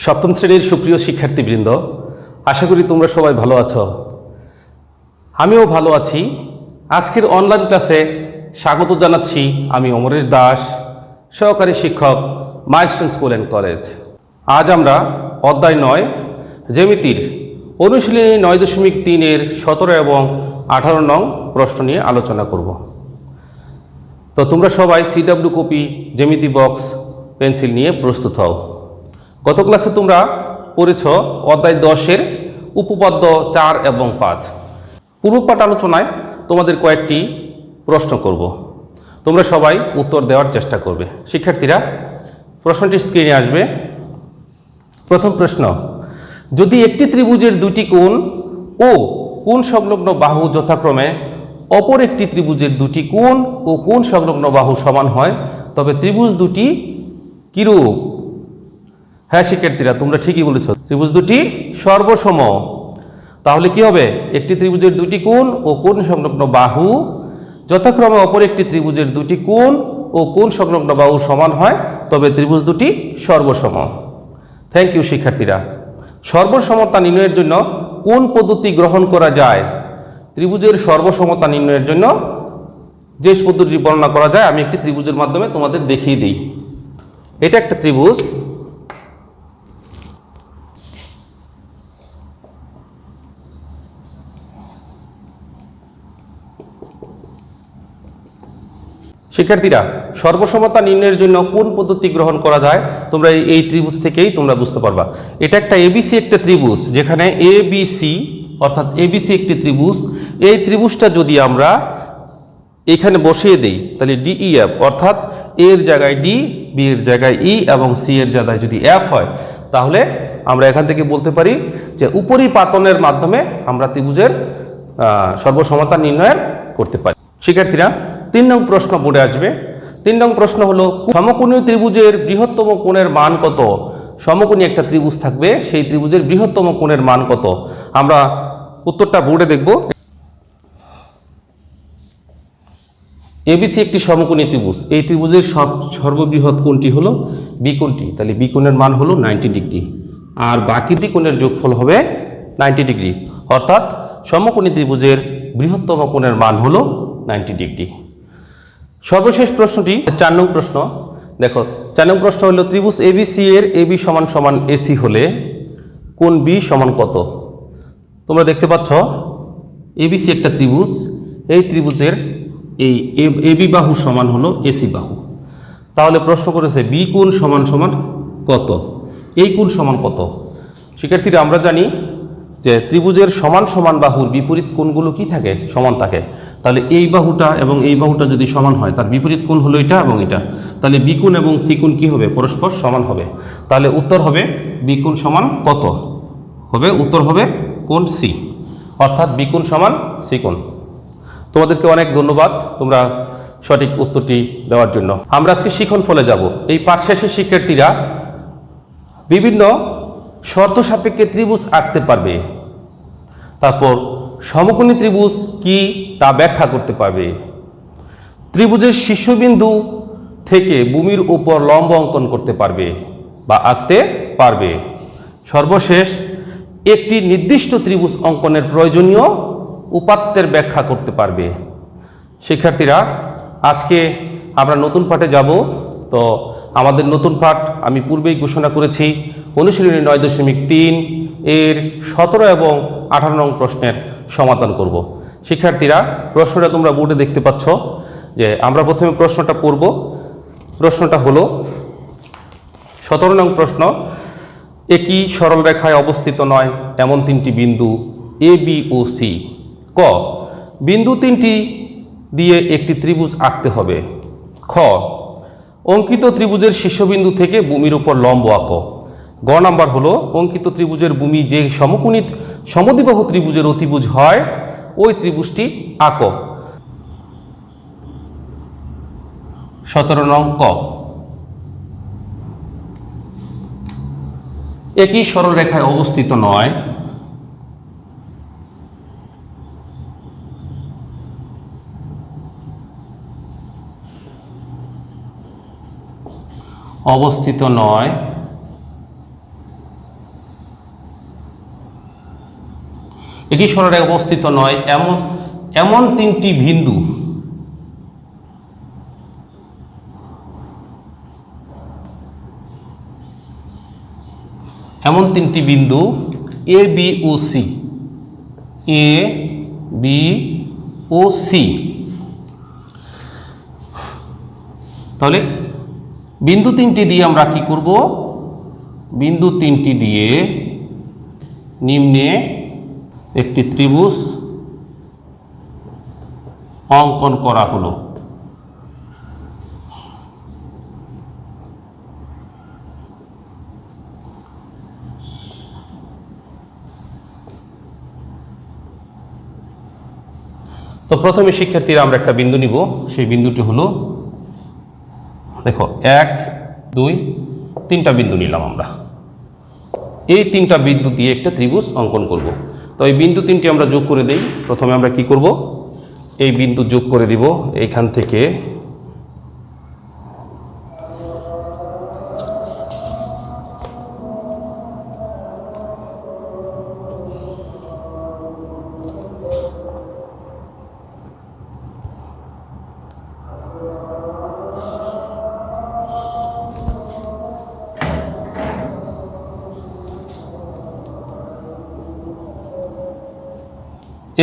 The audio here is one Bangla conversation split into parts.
সপ্তম শ্রেণীর সুপ্রিয় শিক্ষার্থীবৃন্দ, আশা করি তোমরা সবাই ভালো আছো। আমিও ভালো আছি। আজকের অনলাইন ক্লাসে স্বাগত জানাচ্ছি আমি অমরেশ দাস, সহকারী শিক্ষক, মাইলস্টোন স্কুল অ্যান্ড কলেজ। আজ আমরা অধ্যায় 9 জ্যামিতির অনুশীলনী 9.3-এর 17 এবং 18 নং প্রশ্ন নিয়ে আলোচনা করব। তো তোমরা সবাই CW কপি, জ্যামিতি বক্স, পেন্সিল নিয়ে প্রস্তুত হও। গত ক্লাসে তোমরা পড়েছ অধ্যায় 10-এর উপপাদ্য 4 এবং 5। পূর্বপাঠ আলোচনায় তোমাদের কয়েকটি প্রশ্ন করব, তোমরা সবাই উত্তর দেওয়ার চেষ্টা করবে। শিক্ষার্থীরা, প্রশ্নটি স্ক্রিনে আসবে। প্রথম প্রশ্ন, যদি একটি ত্রিভুজের দুটি কোণ ও কোণ সংলগ্ন বাহু যথাক্রমে অপর একটি ত্রিভুজের দুটি কোণ ও কোণ সংলগ্ন বাহু সমান হয়, তবে ত্রিভুজ দুটি কিরূপ? হ্যাঁ শিক্ষার্থীরা, তোমরা ঠিকই বলেছ, ত্রিভুজ দুটি সর্বসম। তাহলে কি হবে? একটি ত্রিভুজের দুটি কোণ ও কোণ সংলগ্ন বাহু যথাক্রমে অপর একটি ত্রিভুজের দুটি কোণ ও কোণ সংলগ্ন বাহু সমান হয়, তবে ত্রিভুজ দুটি সর্বসম। থ্যাংক ইউ শিক্ষার্থীরা। সর্বসমতা নির্ণয়ের জন্য কোন পদ্ধতি গ্রহণ করা যায়? ত্রিভুজের সর্বসমতা নির্ণয়ের জন্য যে পদ্ধতি বর্ণনা করা যায়, আমি একটি ত্রিভুজের মাধ্যমে তোমাদের দেখিয়ে দিই। এটা একটা ত্রিভুজ। শিক্ষার্থীরা, সর্বসমতা নির্ণয়ের জন্য কোন পদ্ধতি গ্রহণ করা যায় তোমরা এই ত্রিভুজ থেকেই তোমরা বুঝতে পারবা। এটা একটা ABC একটা ত্রিভুজ, যেখানে ABC অর্থাৎ ABC একটি ত্রিভুজ। এই ত্রিভুজটা যদি আমরা এখানে বসিয়ে দেই, তাহলে DEF অর্থাৎ A এর জায়গায় D, B এর জায়গায় E এবং C এর জায়গায় যদি F হয়, তাহলে আমরা এখান থেকে বলতে পারি যে উপরিপাতনের মাধ্যমে আমরা ত্রিভুজের সর্বসমতা নির্ণয় করতে পারি। শিক্ষার্থীরা, 3 নং প্রশ্ন বোর্ডে আসবে। 3 নং প্রশ্ন হলো, সমকোণীয় ত্রিভুজের বৃহত্তম কোণের মান কত? সমকোণী একটা ত্রিভুজ থাকবে, সেই ত্রিভুজের বৃহত্তম কোণের মান কত? আমরা উত্তরটা বোর্ডে দেখব। ABC একটি সমকোণী ত্রিভুজ। এই ত্রিভুজের সর্ববৃহৎ কোণটি হলো বি কোণটি, তাহলে বি কোণের মান হলো 90 ডিগ্রি, আর বাকিটি কোণের যোগফল হবে 90 ডিগ্রি, অর্থাৎ সমকোণী ত্রিভুজের বৃহত্তম কোণের মান হলো 90 ডিগ্রি। সর্বশেষ প্রশ্নটি 4 নং প্রশ্ন। দেখো, 4 নং প্রশ্ন হলো, ত্রিভুজ ABC এর AB সমান সমান AC হলে কোণ B সমান কত? তোমরা দেখতে পাচ্ছ ABC একটা ত্রিভুজ, এই ত্রিভুজের এই AB বাহু সমান হলো AC বাহু। তাহলে প্রশ্ন করেছে B কোণ সমান সমান কত, এই কোণ সমান কত? শিক্ষার্থীরা, আমরা জানি যে ত্রিভুজের সমান সমান বাহুর বিপরীত কোণগুলো কি থাকে? সমান থাকে। তাহলে এই বাহুটা এবং এই বাহুটা যদি সমান হয়, তার বিপরীত কোণ হলো এটা এবং এটা, তাহলে বি কোণ এবং সি কোণ কি হবে? পরস্পর সমান হবে। তাহলে উত্তর হবে বি কোণ সমান কত হবে? উত্তর হবে কোণ সি, অর্থাৎ বি কোণ সমান সি কোণ। তোমাদেরকে অনেক ধন্যবাদ তোমরা সঠিক উত্তরটি দেওয়ার জন্য। আমরা আজকে শিখন ফলে যাব। এই পাঠ শেষে শিক্ষার্থীরা বিভিন্ন শর্ত সাপেক্ষে ত্রিভুজ আঁকতে পারবে, তারপর সমকোণী ত্রিভুজ কি তা ব্যাখ্যা করতে পারবে, ত্রিভুজের শীর্ষবিন্দু থেকে ভূমির উপর লম্ব অঙ্কন করতে পারবে বা আঁকতে পারবে। সর্বশেষ একটি নির্দিষ্ট ত্রিভুজ অঙ্কনের প্রয়োজনীয় উপাত্তের ব্যাখ্যা করতে পারবে। শিক্ষার্থীরা, আজকে আমরা নতুন পাঠে যাব। তো আমাদের নতুন পাঠ আমি পূর্বেই ঘোষণা করেছি, অনুশীলনী 9.3 এর 17 এবং 18 নং প্রশ্নের সমাধান করব। শিক্ষার্থীরা, প্রশ্নটা তোমরা বোর্ডে দেখতে পাচ্ছ যে আমরা প্রথমে প্রশ্নটা পড়ব। প্রশ্নটা হলো 17 নং প্রশ্ন, একই সরল রেখায় অবস্থিত নয় এমন 3টি বিন্দু A, B ও C। ক, বিন্দু 3টি দিয়ে একটি ত্রিভুজ আঁকতে হবে। খ, অঙ্কিত ত্রিভুজের শীর্ষবিন্দু থেকে ভূমির উপর লম্ব আঁকো। গ নাম্বার হলো, অঙ্কিত ত্রিভুজের ভূমি যে সমকোণী সমদ্বিবাহু ত্রিভুজের অতিভুজ হয়, ওই ত্রিভুজটি আঁকো। 17 নং ক, একই সরল রেখায় অবস্থিত নয় একই সরলরেখায় অবস্থিত নয় এমন এমন তিনটি বিন্দু A B O C, A B O C. তাহলে বিন্দু তিনটি দিয়ে আমরা কি করব? বিন্দু তিনটি দিয়ে নিম্নে একটি ত্রিভুজ অঙ্কন করা হলো। তো প্রথমে শিক্ষার্থীরা আমরা একটা বিন্দু নিব, সেই বিন্দুটি হলো, দেখো 1 2 3টা বিন্দু নিলাম আমরা। এই 3টা বিন্দু দিয়ে একটা ত্রিভুজ অঙ্কন করব। তো এই বিন্দু 3টি আমরা যোগ করে দেই। প্রথমে আমরা কি করব? এই বিন্দু যোগ করে দিব এইখান থেকে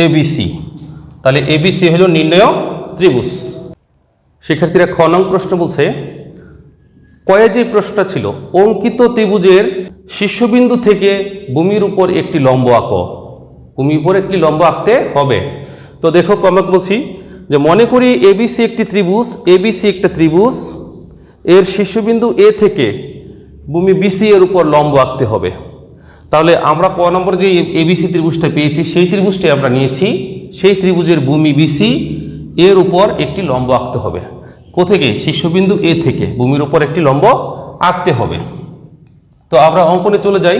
এবিসি। তাহলে এবিসি হলো নির্ণয় ত্রিভুজ। শিক্ষার্থীরা খ নং প্রশ্ন বলছে, কয়ে যে প্রশ্নটা ছিল, অঙ্কিত ত্রিভুজের শীর্ষবিন্দু থেকে ভূমির উপর একটি লম্ব আঁকো। ভূমির উপর একটি লম্ব আঁকতে হবে। তো দেখো আমরা বলছি যে মনে করি এবিসি একটি ত্রিভুজ, এবিসি একটা ত্রিভুজ, এর শীর্ষবিন্দু এ থেকে ভূমি বিসি এর উপর লম্ব আঁকতে হবে। তাহলে আমরা ক নম্বর যে এবিসি ত্রিভুজটা পেয়েছি সেই ত্রিভুজটাই আমরা নিয়েছি। সেই ত্রিভুজের ভূমি বিসি এর উপর একটি লম্ব আঁকতে হবে। কোথেকে? শীর্ষবিন্দু এ থেকে ভূমির উপর একটি লম্ব আঁকতে হবে। তো আমরা অঙ্কনে চলে যাই।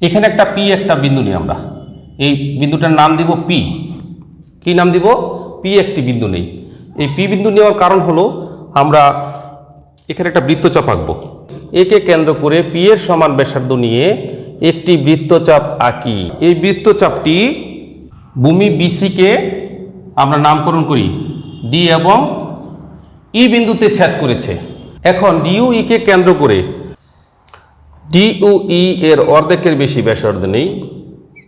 এখানে একটা পি একটা বিন্দু নিই আমরা। এই বিন্দুটার নাম দিব পি। কি নাম দিব? পি একটি বিন্দু নেই। এই পি বিন্দু নেওয়ার কারণ হলো আমরা এখানে একটা বৃত্তচাপ আঁকবো। একে কেন্দ্র করে পি এর সমান ব্যাসার্ধ নিয়ে একটি বৃত্তচাপ আঁকি। এই বৃত্তচাপটি ভূমি বিসিকে আমরা নামকরণ করি ডি এবং ই বিন্দুতে ছেদ করেছে। এখন ডিউ ই কে কেন্দ্র করে ডিউ ই এর অর্ধেকের বেশি ব্যাসার্ধ নেই।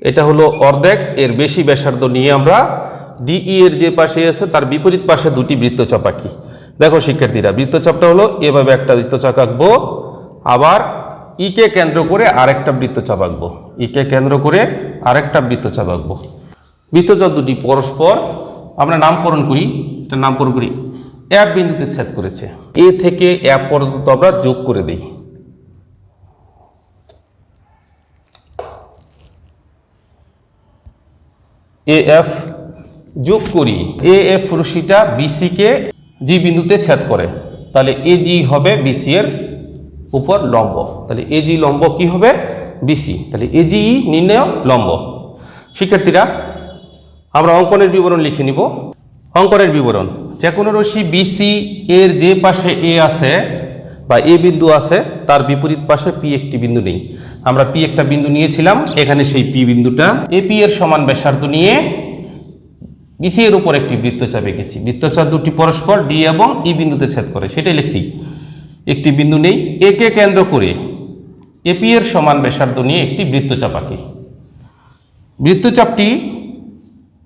এটা হলো অর্ধেক, এর বেশি ব্যাসার্ধ নিয়ে আমরা ডিই এর যে পাশে আছে তার বিপরীত পাশে দুটি বৃত্তচাপ আঁকি। দেখো শিক্ষার্থীরা, বৃত্তচাপটা হলো এভাবে একটা বৃত্তচাপ আঁকবো, আবার ইকে কেন্দ্র করে আরেকটা বৃত্তচাপ আঁকবো, ইকে কেন্দ্র করে আরেকটা বৃত্তচাপ আঁকবো। বৃত্তচাপ দুটি পরস্পর আমরা নামকরণ করি, এটা নামকরণ করি এফ বিন্দুতে ছেদ করেছে। এ থেকে এফ পর্যন্ত আমরা যোগ করে দিই। এ এফ যোগ করি। এ এফ রশ্মিটা বিসি কে জি বিন্দুতে ছেদ করে, তাহলে এ জি হবে বিসি এর উপর লম্ব। তাহলে এ জি লম্ব কি হবে? বিসি। তাহলে এ জি নির্ণয় লম্ব। শিক্ষার্থীরা আমরা অঙ্কনের বিবরণ লিখে নিব। অঙ্কনের বিবরণ, যে কোনো রশ্মি বিসি এর যে পাশে এ আছে বা এ বিন্দু আছে তার বিপরীত পাশে পি একটি বিন্দু নেই। আমরা পি একটা বিন্দু নিয়েছিলাম, এখানে সেই পি বিন্দুটা এপি এর সমান ব্যাসার্ধ নিয়ে বিসি এর উপর একটি বৃত্তচাপ এঁকেছি। বৃত্তচাপ দুটি পরস্পর ডি এবং ই বিন্দুতে ছেদ করে, সেটাই লিখছি। একটি বিন্দু নেই, একে কেন্দ্র করে এপি এর সমান ব্যাসার্ধ নিয়ে একটি বৃত্তচাপ আঁকি। বৃত্তচাপটি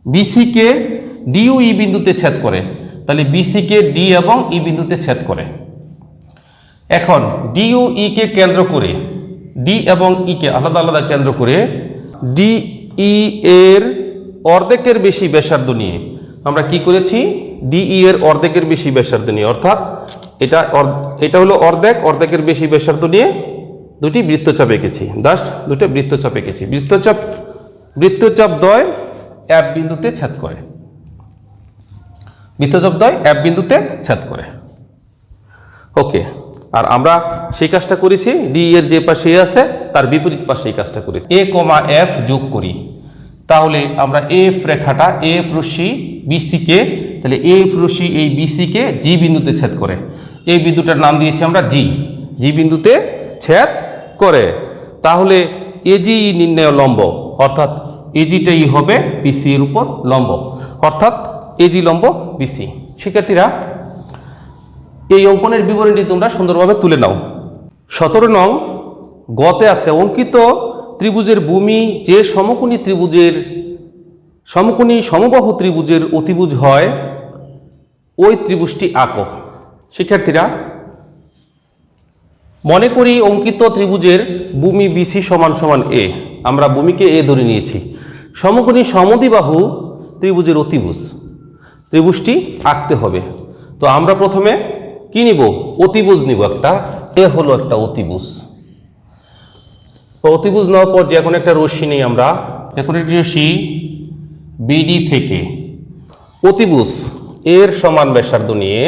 বিসি কে ডিউ ই বিন্দুতে ছেদ করে, তাহলে বিসি কে ডি এবং ই বিন্দুতে ছেদ করে। এখন ডিউ ই কে কেন্দ্র করে, ডি এবং ই কে আলাদা আলাদা কেন্দ্র করে ডি ই এর অর্ধেকের বেশি ব্যাসার্ধ নিয়ে আমরা কি করেছি? ডিই এর অর্ধেকের বেশি ব্যাসার্ধ নিয়ে, অর্থাৎ এটা হলো অর্ধেকের বেশি ব্যাসার্ধ নিয়ে দুটি বৃত্তচাপ এঁকেছি। জাস্ট দুটো বৃত্তচাপ এঁকেছি। বৃত্তচাপ দ্বয় এফ বিন্দুতে ছেদ করে। বৃত্তচাপ দ্বয় এফ বিন্দুতে ছেদ করে। ওকে, আর আমরা সেই কাজটা করেছি, ডি এর যে পাশে আছে তার বিপরীত পাশে এই কাজটা করি। এ কমা এফ যোগ করি, তাহলে আমরা এফ রেখাটা এফ রশ্মি বিসি কে, তাহলে এফ রশ্মি এই বিসি কে জি বিন্দুতে ছেদ করে। এই বিন্দুটার নাম দিয়েছি আমরা জি। জি বিন্দুতে ছেদ করে। তাহলে এজি নির্ণয় লম্ব, অর্থাৎ এজিটাই হবে বিসি এর উপর লম্ব, অর্থাৎ এজি লম্ব বিসি। শিক্ষার্থীরা, এই অঙ্কনের বিবরণটি তোমরা সুন্দরভাবে তুলে নাও। 17 নং গতে আছে অঙ্কিত ত্রিভুজের ভূমি যে সমকোণী সমবাহু ত্রিভুজের অতিভুজ হয় ওই ত্রিভুজটি আঁকো। শিক্ষার্থীরা, মনে করি অঙ্কিত ত্রিভুজের ভূমি বিসি সমান সমান এ, আমরা ভূমিকে এ ধরে নিয়েছি। সমকোণী সমদ্বিবাহু ত্রিভুজের অতিভুজ, ত্রিভুজটি আঁকতে হবে। তো আমরা প্রথমে কি নিব? অতিভুজ নিব একটা। এ হলো একটা অতিভুজ। তো অতিভুজ নেওয়ার পর যে কোনো একটা রশ্মি নেই আমরা, যে কোনো একটি রশ্মি বিডি থেকে অতিভুজ এর সমান ব্যাসার্ধ নিয়ে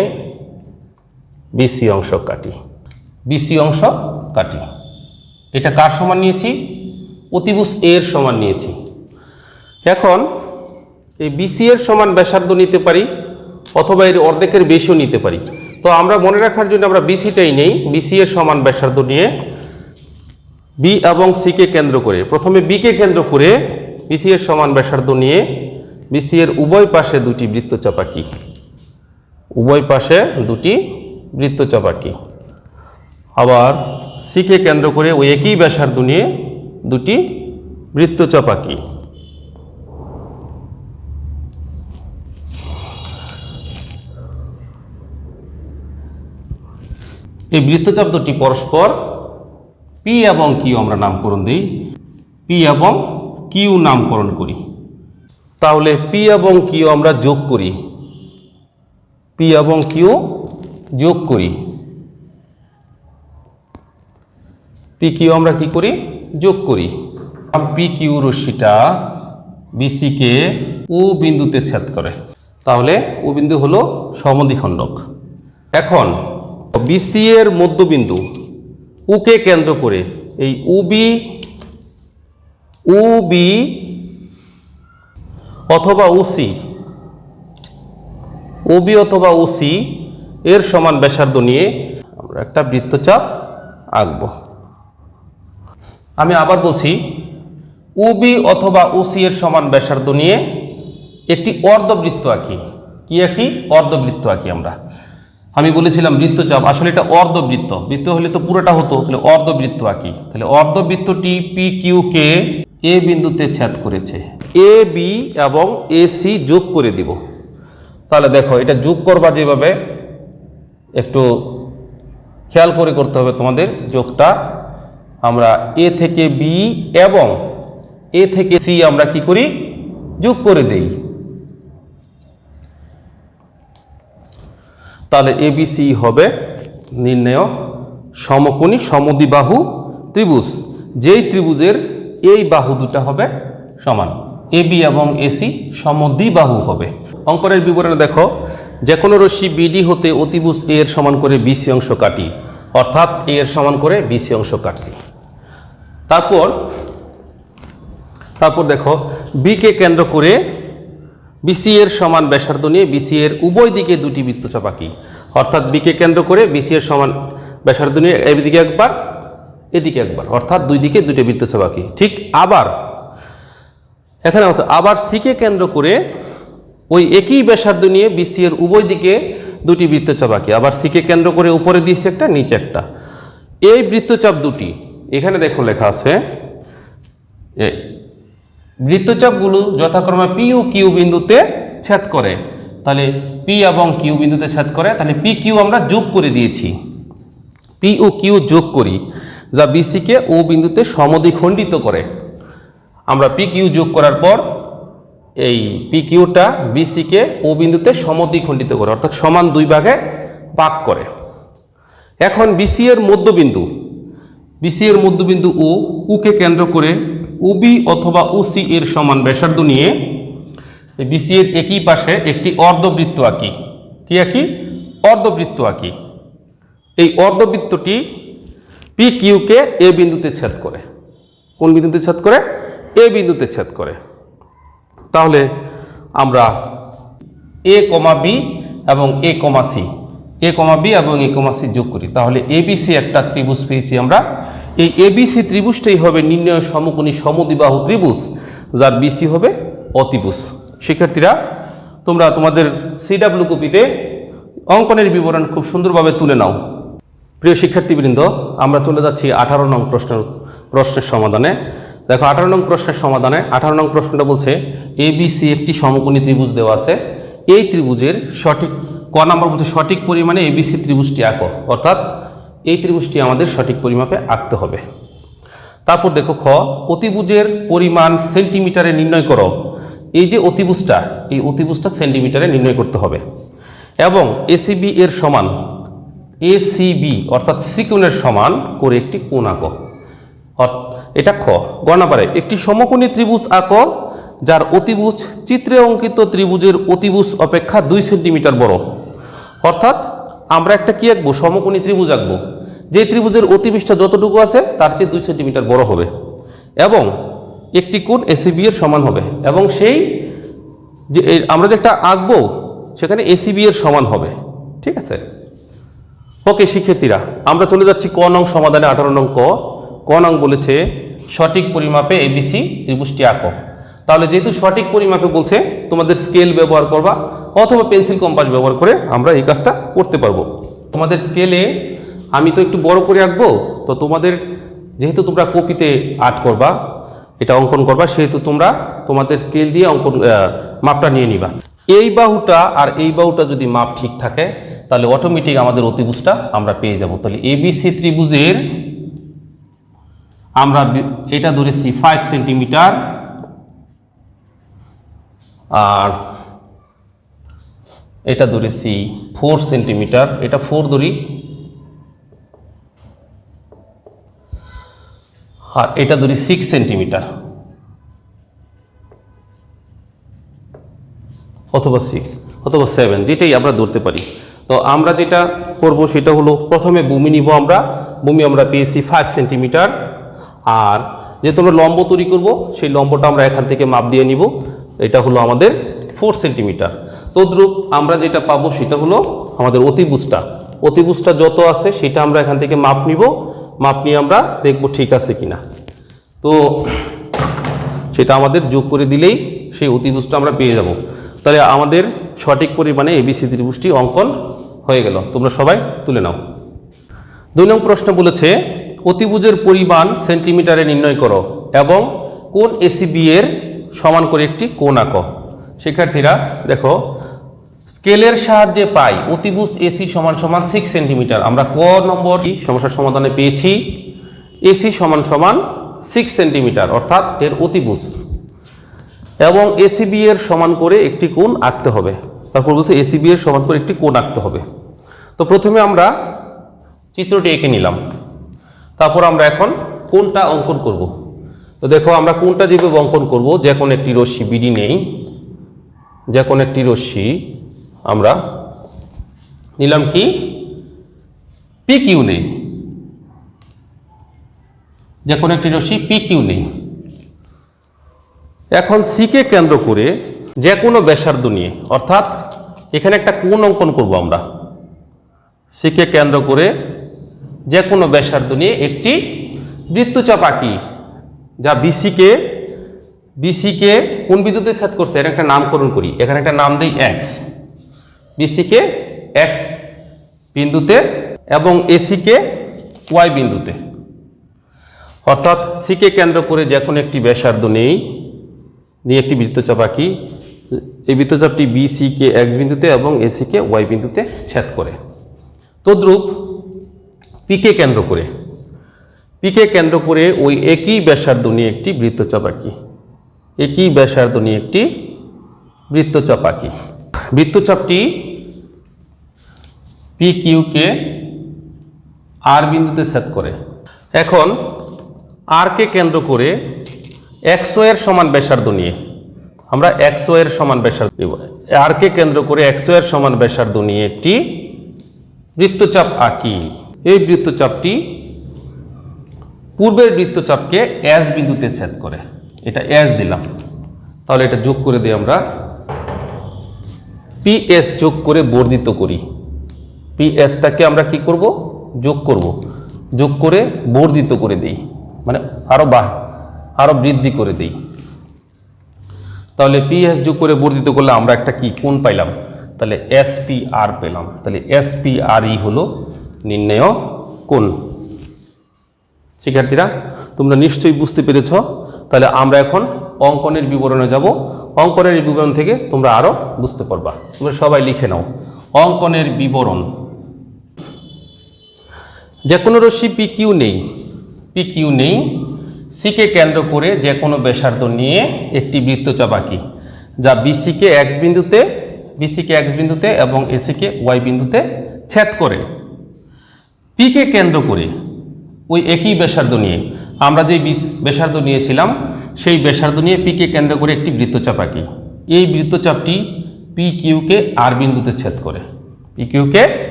বিসি অংশ কাটি। বিসি অংশ কাটি। এটা কার সমান নিয়েছি? অতিভুজ এর সমান নিয়েছি। এখন এই বিসি এর সমান ব্যাসার্ধ নিতে পারি অথবা এর অর্ধেকের বেশিও নিতে পারি। তো আমরা মনে রাখার জন্য আমরা বিসিটাই নেই। বিসি এর সমান ব্যাসার্ধ নিয়ে বি এবং সি কে কেন্দ্র করে, প্রথমে বি কে কেন্দ্র করে বিসি এর সমান ব্যাসার্ধ নিয়ে বিসি এর উভয় পাশে দুটি বৃত্তচাপ আঁকি। উভয় পাশে দুটি বৃত্তচাপ আঁকি। আবার সি কে কেন্দ্র করে ওই একই ব্যাসার্ধ নিয়ে দুটি বৃত্তচাপ আঁকি। এই বৃত্তচাপ দুটি পরস্পর পি এবং কিউ আমরা নামকরণ দিই। পি এবং কিউ নামকরণ করি। তাহলে পি এবং কিউ আমরা যোগ করি। পি এবং কিউ যোগ করি। পি কিউ আমরা কি করি? যোগ করি। পি কিউ রশ্মিটা বিসি কে ও বিন্দুতে ছেদ করে। তাহলে ও বিন্দু হলো সমদ্বিখণ্ডক। এখন বিসি এর মধ্যবিন্দু উকে কেন্দ্র করে এই উবি অথবা উসি, ওবি অথবা উসি এর সমান ব্যাসার্ধ নিয়ে আমরা একটা বৃত্তচাপ আঁকব। আমি আবার বলছি, উবি অথবা উসি এর সমান ব্যাসার্ধ নিয়ে একটি অর্ধবৃত্ত আঁকি। কি আঁকি? অর্ধবৃত্ত আঁকি আমরা। আমি বলেছিলাম বৃত্তচাপ, আসলে এটা অর্ধবৃত্ত। বৃত্ত হলে তো পুরোটা হতো, তাহলে অর্ধবৃত্ত আঁকি। তাহলে অর্ধবৃত্তটি পি কিউ কে এ বিন্দুতে ছেদ করেছে। এ বি এবং এ সি যোগ করে দিব। তাহলে দেখো, এটা যোগ করবা যেভাবে, একটু খেয়াল করে করতে হবে তোমাদের যোগটা। আমরা এ থেকে বি এবং এ থেকে সি আমরা কি করি? যোগ করে দেই। তাহলে এবিসি হবে নির্ণেয় সমকোণী সমদ্বিবাহু ত্রিভুজ, যেই ত্রিভুজের এই বাহু দুটা হবে সমান। এবি এবং এসি সমদ্বিবাহু হবে। অঙ্কনের বিবরণে দেখো, যে কোনো রশ্মি বিডি হতে অতিভুজ এ এর সমান করে বিসি অংশ কাটি, অর্থাৎ এ এর সমান করে বিসি অংশ কাটছি। তারপর দেখো, বি কে কেন্দ্র করে বিসি এর সমান ব্যাসার্ধ নিয়ে বিসি এর উভয় দিকে দুটি বৃত্তচাপ আঁকি। অর্থাৎ বি কে কেন্দ্র করে বিসি এর সমান ব্যাসার্ধ নিয়ে এদিকে একবার, এদিকে একবার, অর্থাৎ দুই দিকে দুটি বৃত্তচাপ আঁকি। ঠিক আবার এখানে আবার সি কে কেন্দ্র করে ওই একই ব্যাসার্ধ নিয়ে বিসি এর উভয় দিকে দুটি বৃত্তচাপ আঁকি। আবার সি কে কেন্দ্র করে উপরে দিয়েছি একটা, নিচে একটা। এই বৃত্তচাপ দুটি এখানে দেখো লেখা আছে, বৃত্তচাপগুলো যথাক্রমে পি ও কিউ বিন্দুতে ছেদ করে। তাহলে পি এবং কিউ বিন্দুতে ছেদ করে, তাহলে পি কিউ আমরা যোগ করে দিয়েছি। পি ও কিউ যোগ করি, যা বিসি কে ও বিন্দুতে সমদ্বিখণ্ডিত করে। আমরা পি কিউ যোগ করার পর এই পি কিউটা বিসি কে ও বিন্দুতে সমদ্বিখণ্ডিত করে, অর্থাৎ সমান দুই ভাগে ভাগ করে। এখন বিসি এর মধ্যবিন্দু ও কে কেন্দ্র করে উবি অথবা উসি এর সমান ব্যাসার্ধ নিয়ে বিসি এর একই পাশে একটি অর্ধবৃত্ত আঁকি। কি আঁকি? অর্ধবৃত্ত আঁকি। এই অর্ধবৃত্তটি পি কিউ কে এ বিন্দুতে ছেদ করে। কোন বিন্দুতে ছেদ করে? এ বিন্দুতে ছেদ করে। তাহলে আমরা এ কমা বি এবং এ কমা সি, এ কমা বি এবং এ কমা সি যোগ করি। তাহলে এবিসি একটা ত্রিভুজ পেয়েছি আমরা। এই এবিসি ত্রিভুজটাই হবে নির্ণয় সমকোণী সমদ্বিবাহু ত্রিভুজ, যার বিসি হবে অতিভুজ। শিক্ষার্থীরা তোমরা তোমাদের সিডাব্লিউ কপিতে অঙ্কনের বিবরণ খুব সুন্দরভাবে তুলে নাও। প্রিয় শিক্ষার্থীবৃন্দ, আমরা চলে যাচ্ছি 18 নং প্রশ্নের সমাধানে। দেখো 18 নং প্রশ্নের সমাধানে 18 নং প্রশ্নটা বলছে এবিসি একটি সমকোণী ত্রিভুজ দেওয়া আছে, এই ত্রিভুজের সঠিক ক নাম্বার বলছে সঠিক পরিমাণে এবিসি ত্রিভুজটি আঁকো, অর্থাৎ এই ত্রিভুজটি আমাদের সঠিক পরিমাপে আঁকতে হবে। তারপর দেখো খ অতিভুজের পরিমাণ সেন্টিমিটারে নির্ণয় করো। এই যে অতিভুজটা, এই অতিভুজটা সেন্টিমিটারে নির্ণয় করতে হবে এবং এসিবি এর সমান, এসিবি অর্থাৎ সিকোণের সমান করে একটি কোণ আঁকো। এটা খ। গ নাম্বারে একটি সমকোণী ত্রিভুজ আঁকো যার অতিভুজ চিত্রে অঙ্কিত ত্রিভুজের অতিভুজ অপেক্ষা 2 সেন্টিমিটার বড়। অর্থাৎ আমরা একটা কি আঁকবো, সমকোণী ত্রিভুজ আঁকবো, যে ত্রিভুজের অতিভুজটা যতটুকু আছে তার চেয়ে 2 সেন্টিমিটার বড় হবে এবং একটি কোণ এসিবি এর সমান হবে এবং সেই যে আমরা যে একটা আঁকবো সেখানে এসিবি এর সমান হবে। ঠিক আছে, ওকে শিক্ষার্থীরা, আমরা চলে যাচ্ছি ক নং সমাধানে। 18 নং ক নং বলেছে সঠিক পরিমাপে এবিসি ত্রিভুজটি আঁকো। তাহলে যেহেতু সঠিক পরিমাপে বলছে, তোমাদের স্কেল ব্যবহার করবা অথবা পেন্সিল কম্পাস ব্যবহার করে আমরা এই কাজটা করতে পারবো। তোমাদের স্কেলে আমি তো একটু বড় করে আঁকবো, তো তোমাদের যেহেতু তোমরা কপিতে আর্ট করবা, এটা অঙ্কন করবা, সেহেতু তোমরা তোমাদের স্কেল দিয়ে অঙ্কন মাপটা নিয়ে নিবা। এই বাহুটা আর এই বাহুটা যদি মাপ ঠিক থাকে তাহলে অটোমেটিক আমাদের অতিভুজটা আমরা পেয়ে যাব। তাহলে এবিসি ত্রিভুজের আমরা এটা ধরেছি 5 সেন্টিমিটার আর এটা ধরেছি 4 সেন্টিমিটার, এটা 4 ধরি, আর এটা ধরি 6 সেন্টিমিটার অথবা 6 অথবা 7, যেটাই আমরা ধরতে পারি। তো আমরা যেটা করব সেটা হলো প্রথমে ভূমি নিব, ভূমি আমরা পেয়েছি 5 সেন্টিমিটার, আর যেহেতু আমরা লম্ব তৈরি করব সেই লম্বটা আমরা এখান থেকে মাপ দিয়ে নিব, এটা হলো আমাদের 4 সেন্টিমিটার। তদ্রূপ আমরা যেটা পাবো সেটা হলো আমাদের অতিভুজটা যত আছে সেটা আমরা এখান থেকে মাপ নিব, মাপ নিয়ে আমরা দেখব ঠিক আছে কিনা। তো সেটা আমাদের যোগ করে দিলেই সেই অতিভুজটা আমরা পেয়ে যাব। তাহলে আমাদের সঠিক পরিমাণে এবিসি ত্রিভুজটি অঙ্কন হয়ে গেল। তোমরা সবাই তুলে নাও। 2 নং প্রশ্ন বলেছে অতিভুজের পরিমাণ সেন্টিমিটারে নির্ণয় করো এবং কোণ এসিবি এর সমান করে একটি কোণ আঁকো। শিক্ষার্থীরা দেখো, স্কেলের সাহায্যে পাই অতিভুজ এসি সমান সমান 6 সেন্টিমিটার। আমরা ক নম্বর সমস্যার সমাধানে পেয়েছি এসি সমান সমান 6 সেন্টিমিটার, অর্থাৎ এর অতিভুজ, এবং এসিবি এর সমান করে একটি কোণ আঁকতে হবে। তারপর বলছে এসিবি এর সমান করে একটি কোণ আঁকতে হবে। তো প্রথমে আমরা চিত্রটি এঁকে নিলাম, তারপর আমরা এখন কোণটা অঙ্কন করব। তো দেখো, আমরা কোণটা যেভাবে অঙ্কন করব, যে কোনো একটি রশ্মি বিডি নেই, যে কোনো একটি রশ্মি আমরা নিলাম কি পি কিউ নেই, যে কোনো একটি রশ্মি পি কিউ নেই। এখন সিকে কেন্দ্র করে যে কোনো ব্যাসার্ধ নিয়ে, অর্থাৎ এখানে একটা কোণ অঙ্কন করব আমরা, সিকে কেন্দ্র করে যে কোনো ব্যাসার্ধ নিয়ে একটি বৃত্তচাপ আঁকি, যা বিসিকে কোন বিন্দুতে ছেদ করছে এর একটা নামকরণ করি। এখানে একটা নাম দিই এক্স, বিসিকে এক্স বিন্দুতে এবং এসিকে ওয়াই বিন্দুতে। অর্থাৎ সিকে কেন্দ্র করে যে কোনো একটি ব্যাসার্ধ নিয়ে একটি বৃত্তচাপ আঁকি। এই বৃত্তচাপটি বিসিকে এক্স বিন্দুতে এবং এসিকে ওয়াই বিন্দুতে ছেদ করে। তদ্রূপ পিকে কেন্দ্র করে ওই একই ব্যাসার্ধ নিয়ে একটি বৃত্তচাপ আঁকি, বৃত্তচাপটি পি কিউকে আর বিন্দুতে ছেদ করে। এখন আর কে কেন্দ্র করে এক্সও এর সমান ব্যাসার্ধ নিয়ে আমরা এক্সও এর সমান ব্যাসার্ধ নিব, আর কে কেন্দ্র করে এক্সও এর সমান ব্যাসার্ধ নিয়ে একটি বৃত্তচাপ আঁকি। এই বৃত্তচাপটি পূর্বের বৃত্তচাপকে এস বিন্দুতে ছেদ করে, এটা এস দিলাম। তাহলে এটা যোগ করে দিই আমরা, পিএস যোগ করে বর্ধিত করি। পিএসটাকে আমরা কি করব, যোগ করে বর্ধিত করে দিই, মানে আরো বৃদ্ধি করে দিই। তাহলে পি এস যোগ করে বর্ধিত করলে আমরা একটা কি কোণ পাইলাম, তাহলে এসপিআর পেলাম। তাহলে এসপিআরই হলো নির্ণেয় কোণ। শিক্ষার্থীরা তোমরা নিশ্চয়ই বুঝতে পেরেছ। তাহলে আমরা এখন অঙ্কনের বিবরণে যাব। অঙ্কনের বিবরণ থেকে তোমরা আরও বুঝতে পারবা। তোমরা সবাই লিখে নাও অঙ্কনের বিবরণ। যে কোনো রশ্মি পি কিউ নেই, সিকে কেন্দ্র করে যে কোনো ব্যাসার্ধ নিয়ে একটি বৃত্তচাপ আঁকি যা বিসিকে এক্স বিন্দুতে এবং এসিকে ওয়াই বিন্দুতে ছেদ করে। পিকে কেন্দ্র করে ওই একই ব্যাসার্ধ নিয়ে, আমরা যে ব্যাসার্ধ নিয়েছিলাম সেই ব্যাসার্ধ নিয়ে পিকে কেন্দ্র করে একটি বৃত্তচাপ আঁকি। এই বৃত্তচাপটি পি কিউকে আর বিন্দুতে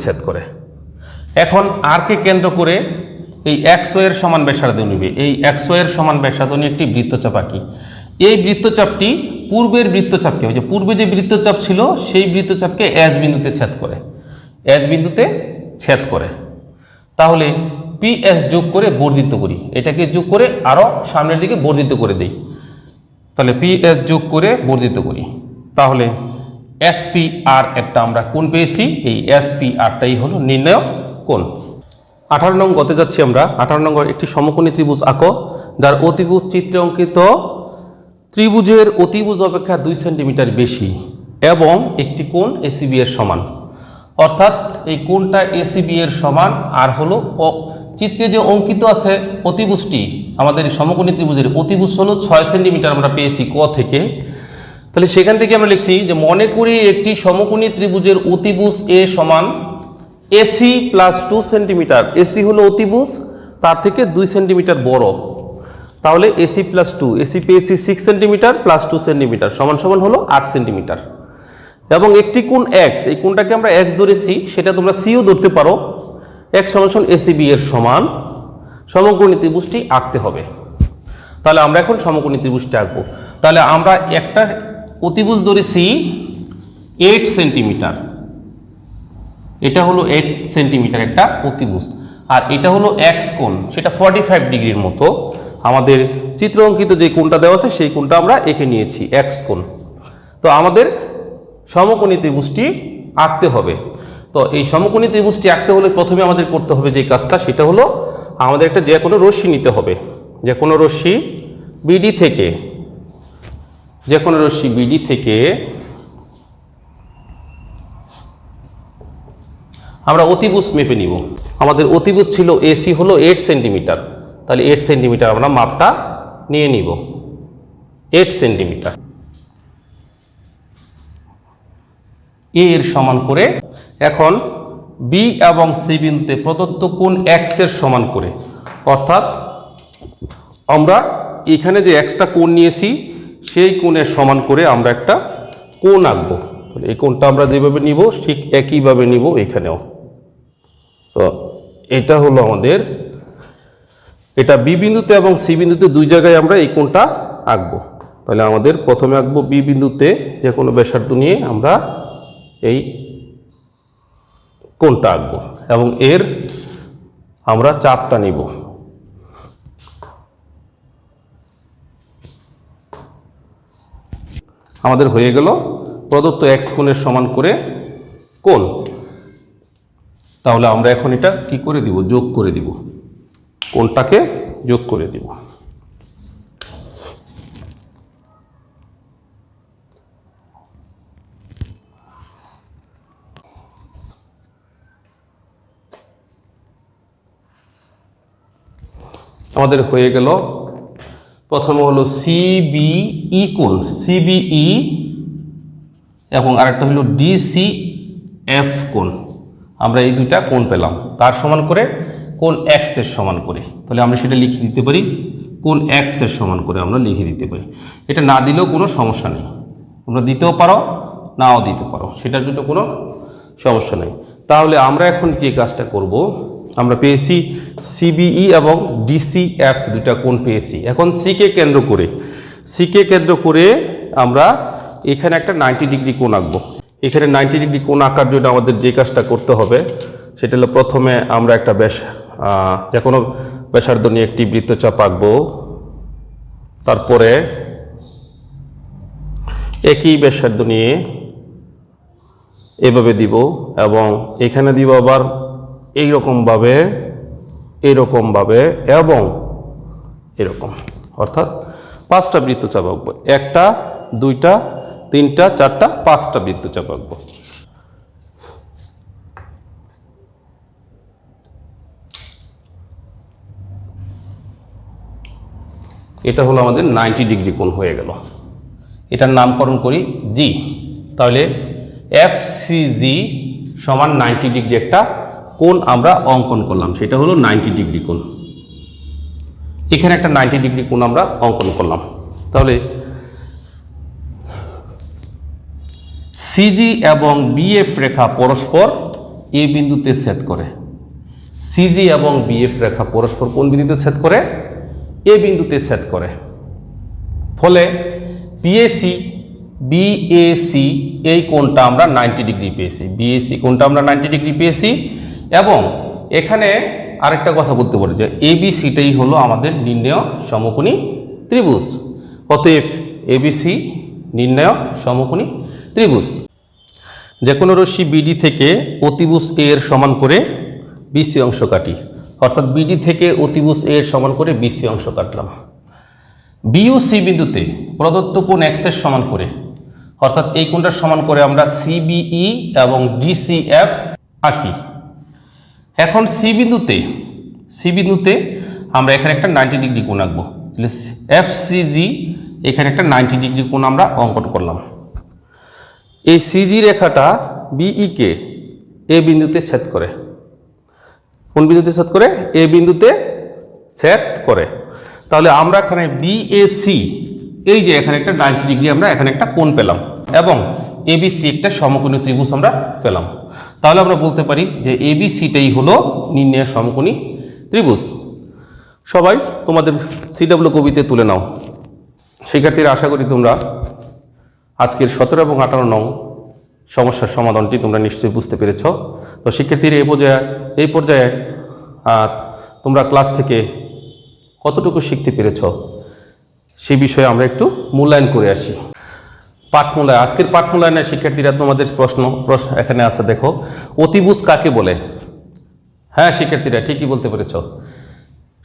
ছেদ করে। এখন আর কে কেন্দ্র করে এই এক্স ওয়ের সমান ব্যাসার্ধ নিবে, এই এক্স ওয়ের সমান ব্যাসার্ধ নিয়ে একটি বৃত্তচাপ আঁকি। এই বৃত্তচাপটি পূর্বের বৃত্তচাপকে, ওই যে পূর্বে যে বৃত্তচাপ ছিল সেই বৃত্তচাপকে এস বিন্দুতে ছেদ করে। তাহলে পি এস যোগ করে বর্ধিত করি, এটাকে যোগ করে আরো সামনের দিকে বর্ধিত করে দেই। তাহলে পি এস যোগ করে বর্ধিত করি, তাহলে এসপিআর একটা আমরা কোণ পেয়েছি। এই এসপিআরটাই হলো নির্ণেয় কোণ। 18 নং গতে যাচ্ছি আমরা। 18 নম্বর একটি সমকোণী ত্রিভুজ আঁকো যার অতিভুজ চিত্রে অঙ্কিত ত্রিভুজের অতিভুজ অপেক্ষা 2 সেন্টিমিটার বেশি এবং একটি কোণ এসিবি এর সমান। অর্থাৎ এই কোণটা এসিবি এর সমান, আর হলো চিত্রে যে অঙ্কিত আছে অতিভুজটি, আমাদের সমকোণী ত্রিভুজের অতিভুজ হলো 6 সেন্টিমিটার আমরা পেয়েছি ক থেকে। তাহলে সেখান থেকে আমরা লিখছি যে মনে করি একটি সমকোণী ত্রিভুজের অতিভুজ এ সমান এসি প্লাস 2 সেন্টিমিটার। এসি হলো অতিভুজ, তার থেকে 2 সেন্টিমিটার বড়। তাহলে এসি প্লাস 2, এসি পেয়েছি 6 সেন্টিমিটার প্লাস 2 সেন্টিমিটার সমান সমান হলো 8 সেন্টিমিটার। এবং একটি কোণ এক্স, এই কোণটাকে আমরা এক্স ধরেছি, সেটা তোমরা সিও ধরতে পারো। এক্স সমান সমান এসিবি এর সমান সমকোণী ত্রিভুজটি আঁকতে হবে। তাহলে আমরা এখন সমকোণী ত্রিভুজটি আঁকবো। তাহলে আমরা একটা অতিভুজ ধরেছি 8 সেন্টিমিটার, এটা হলো 8 সেন্টিমিটার একটা অতিভুজ, আর এটা হলো এক্স কোণ, সেটা 45 ডিগ্রির মতো। আমাদের চিত্র অঙ্কিত যে কোণটা দেওয়া আছে সেই কোণটা আমরা এঁকে নিয়েছি এক্স কোণ। তো আমাদের সমকোণী ত্রিভুজটি আঁকতে হবে। তো এই সমকোণী ত্রিভুজটি আঁকতে হলে প্রথমে আমাদের করতে হবে যে কাজটা, সেটা হলো আমাদের একটা যে কোনো রশ্মি নিতে হবে। যে কোনো রশ্মি বিডি থেকে আমরা অতিভুজ মেপে নিব। আমাদের অতিভুজ ছিল এসি হলো 8 সেন্টিমিটার, তাহলে 8 সেন্টিমিটার আমরা মাপটা নিয়ে নিব। 8 সেন্টিমিটার এর সমান করে এখন বি এবং সি বিন্দুতে প্রদত্ত কোণ এক্স এর সমান করে, অর্থাৎ আমরা এখানে যে এক্সটা কোণ নিয়েছি সেই কোণের সমান করে আমরা একটা কোণ আঁকবো। তাহলে এই কোণটা আমরা যেভাবে নিব ঠিক একইভাবে নিব এখানেও। তো এটা হলো আমাদের, এটা বি বিন্দুতে এবং সি বিন্দুতে দুই জায়গায় আমরা এই কোণটা আঁকবো। তাহলে আমাদের প্রথমে আঁকবো বি বিন্দুতে যে কোনো ব্যাসার্ধ নিয়ে আমরা এই কোণটা আঁকবো এবং এর আমরা চাপটা নিব। আমাদের হয়ে গেল প্রদত্ত এক্স কোণের সমান করে কোণ। তাহলে আমরা এখন এটা কি করে দিব, যোগ করে দিব, কোণটাকে যোগ করে দিব। আমাদের হয়ে গেল প্রথমে হলো সিবিই কোণ, সিবিই, এবং আরেকটা হলো ডিসিএফ কোণ। আমরা এই দুইটা কোণ পেলাম, তার সমান করে কোণ এক্স এর সমান করে। তাহলে আমরা সেটা লিখে দিতে পারি, কোণ এক্স এর সমান করে আমরা লিখে দিতে পারি। এটা না দিলেও কোনো সমস্যা নেই, তোমরা দিতেও পারো নাও দিতে পারো, সেটার জন্য কোনো সমস্যা নেই। তাহলে আমরা এখন যে কাজটা করব, আমরা পেয়েছি সিবিই এবং ডিসিএফ দুইটা কোণ পেয়েছি। এখন সিকে কেন্দ্র করে আমরা এখানে একটা 90 ডিগ্রি কোণ আঁকবো। এখানে 90 ডিগ্রি কোণ আঁকার জন্য আমাদের যে কাজটা করতে হবে সেটা হলো প্রথমে আমরা একটা যে কোনো ব্যাসার্ধ নিয়ে একটি বৃত্তচাপ আঁকবো। তারপরে একই ব্যাসার্ধ নিয়ে এভাবে দিব এবং এখানে দিব আবার এইরকমভাবে এবং এরকম, অর্থাৎ 5টা বৃত্তচাপ আঁকবো। 1টা 2টা 3টা 4টা 5টা বৃত্তচাপ আঁকবো। এটা হলো আমাদের 90 ডিগ্রি কোণ হয়ে গেল। এটার নামকরণ করি জি। তাহলে FCG সমান 90 ডিগ্রি একটা কোণ আমরা অঙ্কন করলাম, সেটা হলো 90 ডিগ্রি কোণ। এখানে একটা 90 ডিগ্রি কোণ আমরা অঙ্কন করলাম। তাহলে CG এবং BF রেখা পরস্পর এ বিন্দুতে ছেদ করে। CG এবং BF রেখা পরস্পর কোন বিন্দুতে ছেদ করে? এ বিন্দুতে ছেদ করে। ফলে BAC এই কোণটা আমরা 90 ডিগ্রি পেয়েছি। BAC কোণটা আমরা 90 ডিগ্রি পেয়েছি এবং এখানে আরেকটা কথা বলতে পারি যে ABCটাই হলো আমাদের নির্ণেয় সমকোণী ত্রিভুজ। অতএব ABC নির্ণেয় সমকোণী ত্রিভুজ। যে কোনো রশ্মি BD থেকে অতিভুজ A এর সমান করে BC অংশ কাটি, অর্থাৎ BD থেকে অতিভুজ A এর সমান করে BC অংশ কাটলাম। BUC বিন্দুতে প্রদত্ত কোণ X এর সমান করে, অর্থাৎ এই কোণটার সমান করে আমরা CBE এবং DCF আঁকি। এখন C বিন্দুতে আমরা এখানে একটা 90 ডিগ্রি কোণ আঁকবো। তাহলে FCG এখানে একটা 90 ডিগ্রি কোণ আমরা অঙ্কন করলাম। এই CG রেখাটা BE কে এ বিন্দুতে ছেদ করে। কোন বিন্দুতে ছেদ করে? এ বিন্দুতে ছেদ করে। তাহলে আমরা এখানে BAC এই যে এখানে একটা 90 ডিগ্রি আমরা এখানে একটা কোণ পেলাম এবং ABC একটা সমকোণী ত্রিভুজ আমরা পেলাম। তাহলে আমরা বলতে পারি যে ABCটাই হলো নির্ণেয় সমকোণী ত্রিভুজ। সবাই তোমাদের CW কবিতে তুলে নাও। শিক্ষার্থীরা, আশা করি তোমরা আজকের 17 এবং 18 নং সমস্যার সমাধানটি তোমরা নিশ্চয়ই বুঝতে পেরেছ। তো শিক্ষার্থীরা এই পর্যায়ে তোমরা ক্লাস থেকে কতটুকু শিখতে পেরেছ সেই বিষয়ে আমরা একটু মূল্যায়ন করে আসি। পাঠমূল্যায়ন, আজকের পাঠমূল্যায়নে শিক্ষার্থীরা তোমাদের প্রশ্ন এখানে আছে, দেখো অতিভুজ কাকে বলে? হ্যাঁ শিক্ষার্থীরা ঠিকই বলতে পেরেছ।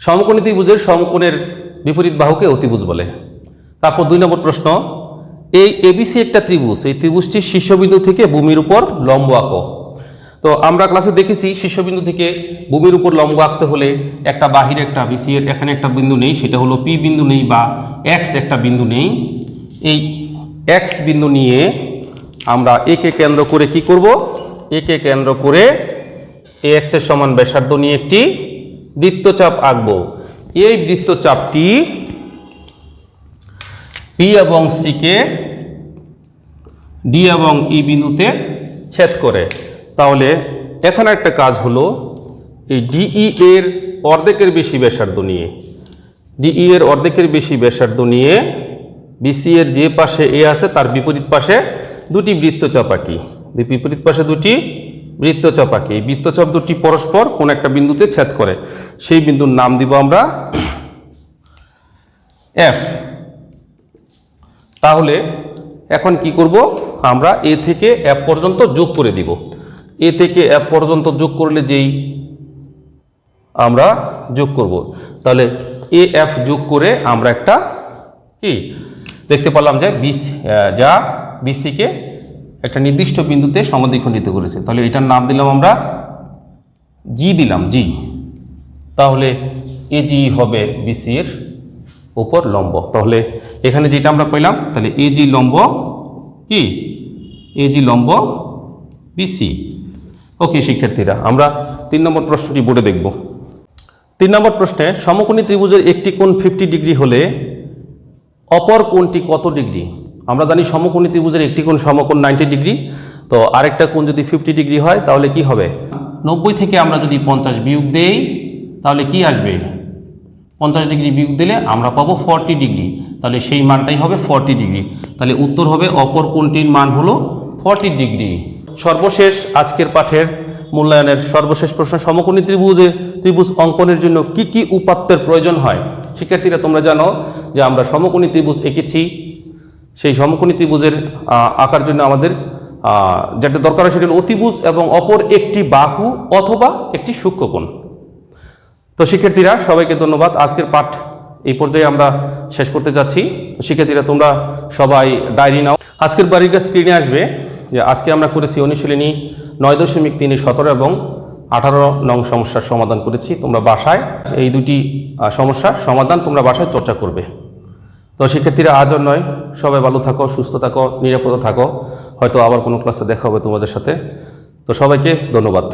সমকোণী ত্রিভুজের সমকোণের বিপরীত বাহুকে অতিভুজ বলে। তারপর 2 নম্বর প্রশ্ন, এই ABC একটা ত্রিভুজ, এই ত্রিভুজটির শীর্ষবিন্দু থেকে ভূমির উপর লম্ব আঁকো। তো আমরা ক্লাসে দেখেছি শীর্ষবিন্দু থেকে ভূমির উপর লম্ব আঁকতে হলে একটা বাহিরে একটা BC এর এখানে একটা বিন্দু নেই, সেটা হলো P বিন্দু নেই বা X একটা বিন্দু নেই। এই X বিন্দু নিয়ে আমরা একে কেন্দ্র করে কি করব? একে কেন্দ্র করে AX এর সমান ব্যাসার্ধ নিয়ে একটি বৃত্তচাপ আঁকবো। এই বৃত্তচাপটি P এবং C কে D এবং E বিন্দুতে ছেদ করে। তাহলে এখন একটা কাজ হলো এই DE এর অর্ধেকের বেশি ব্যাসার্ধ নিয়ে BC এর যে পাশে A আছে তার বিপরীত পাশে দুটি বৃত্তচাপ আঁকি। এই বৃত্তচাপ দুটি পরস্পর কোন একটা বিন্দুতে ছেদ করে, সেই বিন্দুর নাম দিব আমরা F। তাহলে এখন কি করব? আমরা A থেকে F পর্যন্ত যোগ করে দিব। A থেকে F পর্যন্ত যোগ করলে যেই আমরা যোগ করব, তাহলে AF যোগ করে আমরা একটা কি দেখতে পেলাম যে BC কে একটা নির্দিষ্ট বিন্দুতে সমদ্বিখণ্ডিত করেছে। তাহলে এটার নাম দিলাম আমরা G দিলাম, G। তাহলে AG হবে BC এর উপর লম্ব। তাহলে এখানে যেটা আমরা পেলাম, তাহলে AG লম্ব কি? AG লম্ব BC। ওকে শিক্ষার্থীরা, আমরা 3 নম্বর প্রশ্নটি বোর্ডে দেখব। 3 নম্বর প্রশ্নে সমকোণী ত্রিভুজের একটি কোণ 50 ডিগ্রি হলে অপর কোণটি কত ডিগ্রি? আমরা জানি সমকোণী ত্রিভুজের একটি কোণ সমকোণ 90 ডিগ্রি। তো আরেকটা কোণ যদি 50 ডিগ্রি হয় তাহলে কি হবে? 90 থেকে আমরা যদি 50 বিয়োগ দেই তাহলে কি আসবে? 50 ডিগ্রি বিয়োগ দিলে আমরা পাবো 40 ডিগ্রি। তাহলে সেই মানটাই হবে 40 ডিগ্রি। তাহলে উত্তর হবে অপর কোণটির মান হলো 40 ডিগ্রি। সর্বশেষ আজকের পাঠের মূল্যায়নের সর্বশেষ প্রশ্ন, সমকোণী ত্রিভুজ অঙ্কনের জন্য কি কি উপাত্তের প্রয়োজন হয়? শিক্ষার্থীরা তোমরা জানো যে আমরা সমকোণী ত্রিভুজ এঁকেছি সেই সমকোণী ত্রিভুজের আঁকার জন্য আমাদের যেটা দরকার হয় সেটা হলো অতিভুজ এবং অপর একটি বাহু অথবা একটি সূক্ষ্মকোণ। তো শিক্ষার্থীরা সবাইকে ধন্যবাদ। আজকের পাঠ এই পর্যায়ে আমরা শেষ করতে যাচ্ছি। শিক্ষার্থীরা তোমরা সবাই ডায়েরি নাও। আজকের বাড়ির স্ক্রিনে আসবে যে আজকে আমরা করেছি অনুশীলনী 9.3-17 এবং 18 নং সমস্যার সমাধান করেছি। তোমরা বাসায় এই দুটি সমস্যার সমাধান তোমরা বাসায় চর্চা করবে। তো শিক্ষার্থীরা আজ আর নয়, সবাই ভালো থাকো, সুস্থ থাকো, নিরাপদে থাকো। হয়তো আবার কোনো ক্লাসে দেখা হবে তোমাদের সাথে। তো সবাইকে ধন্যবাদ।